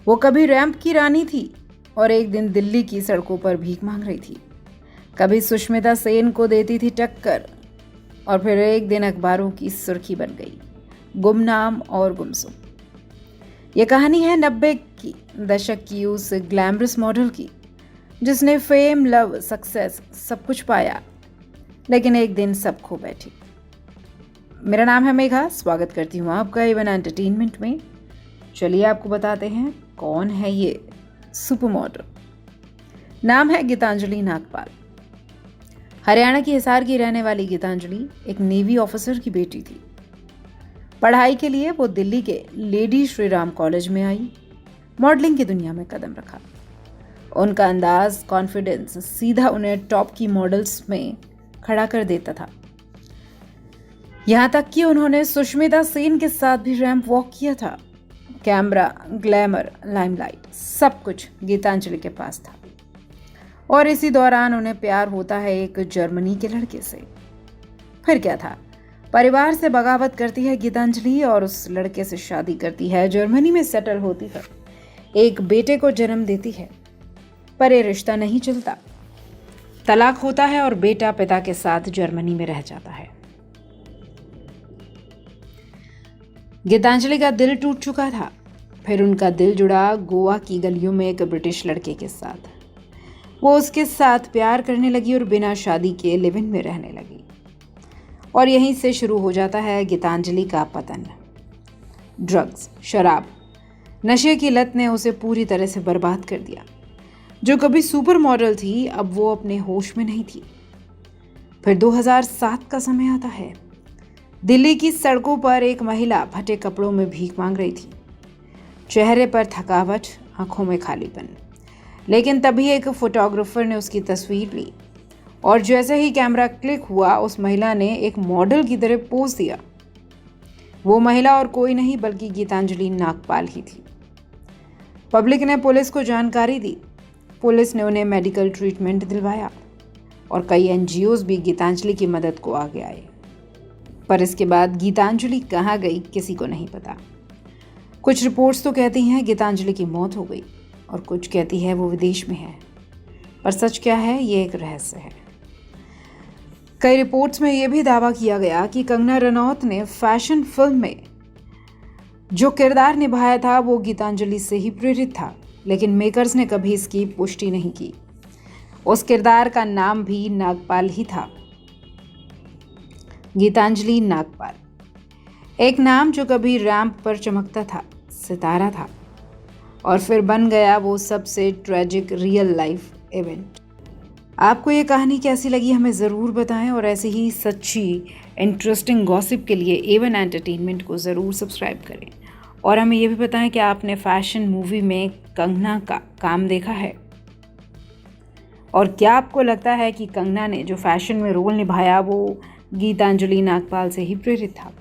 वो कभी रैंप की रानी थी और एक दिन दिल्ली की सड़कों पर भीख मांग रही थी। कभी सुष्मिता सेन को देती थी टक्कर और फिर एक दिन अखबारों की सुर्खी बन गई, गुमनाम और गुमसुम। ये कहानी है 90 की दशक की उस ग्लैमरस मॉडल की जिसने फेम, लव, सक्सेस सब कुछ पाया, लेकिन एक दिन सब खो बैठी। मेरा नाम है मेघा, स्वागत करती हूँ आपका इवन एंटरटेनमेंट में। चलिए आपको बताते हैं कौन है ये सुपर मॉडल। नाम है गीतांजलि नागपाल। हरियाणा की हिसार की रहने वाली गीतांजलि एक नेवी ऑफिसर की बेटी थी। पढ़ाई के लिए वो दिल्ली के लेडी श्री राम कॉलेज में आई। मॉडलिंग की दुनिया में कदम रखा। उनका अंदाज, कॉन्फिडेंस सीधा उन्हें टॉप की मॉडल्स में खड़ा कर देता था। यहां तक कि उन्होंने सुष्मिता सेन के साथ भी रैंप वॉक किया था। कैमरा, ग्लैमर, लाइमलाइट सब कुछ गीतांजलि के पास था। और इसी दौरान उन्हें प्यार होता है एक जर्मनी के लड़के से। फिर क्या था, परिवार से बगावत करती है गीतांजलि और उस लड़के से शादी करती है, जर्मनी में सेटल होती है, एक बेटे को जन्म देती है। पर ये रिश्ता नहीं चलता, तलाक होता है और बेटा पिता के साथ जर्मनी में रह जाता है। गीतांजलि का दिल टूट चुका था। फिर उनका दिल जुड़ा गोवा की गलियों में एक ब्रिटिश लड़के के साथ। वो उसके साथ प्यार करने लगी और बिना शादी के लिव इन में रहने लगी। और यहीं से शुरू हो जाता है गीतांजलि का पतन। ड्रग्स, शराब, नशे की लत ने उसे पूरी तरह से बर्बाद कर दिया। जो कभी सुपर मॉडल थी, अब वो अपने होश में नहीं थी। फिर 2007 का समय आता है। दिल्ली की सड़कों पर एक महिला फटे कपड़ों में भीख मांग रही थी। चेहरे पर थकावट, आंखों में खालीपन। लेकिन तभी एक फोटोग्राफर ने उसकी तस्वीर ली और जैसे ही कैमरा क्लिक हुआ, उस महिला ने एक मॉडल की तरह पोज दिया। वो महिला और कोई नहीं बल्कि गीतांजलि नागपाल ही थी। पब्लिक ने पुलिस को जानकारी दी। पुलिस ने उन्हें मेडिकल ट्रीटमेंट दिलवाया और कई एनजीओज भी गीतांजलि की मदद को आगे आए। पर इसके बाद गीतांजलि कहाँ गई, किसी को नहीं पता। कुछ रिपोर्ट्स तो कहती हैं गीतांजलि की मौत हो गई और कुछ कहती है वो विदेश में है। पर सच क्या है, ये एक रहस्य है। कई रिपोर्ट्स में यह भी दावा किया गया कि कंगना रनौत ने फैशन फिल्म में जो किरदार निभाया था वो गीतांजलि से ही प्रेरित था, लेकिन मेकर्स ने कभी इसकी पुष्टि नहीं की। उस किरदार का नाम भी नागपाल ही था, गीतांजलि नागपाल। एक नाम जो कभी रैंप पर चमकता था, सितारा था, और फिर बन गया वो सबसे ट्रेजिक रियल लाइफ इवेंट। आपको ये कहानी कैसी लगी हमें ज़रूर बताएं और ऐसे ही सच्ची इंटरेस्टिंग गॉसिप के लिए एवन एंटरटेनमेंट को ज़रूर सब्सक्राइब करें। और हमें ये भी बताएं कि आपने फैशन मूवी में कंगना का काम देखा है और क्या आपको लगता है कि कंगना ने जो फैशन में रोल निभाया वो गीतांजलि नागपाल से ही प्रेरित था।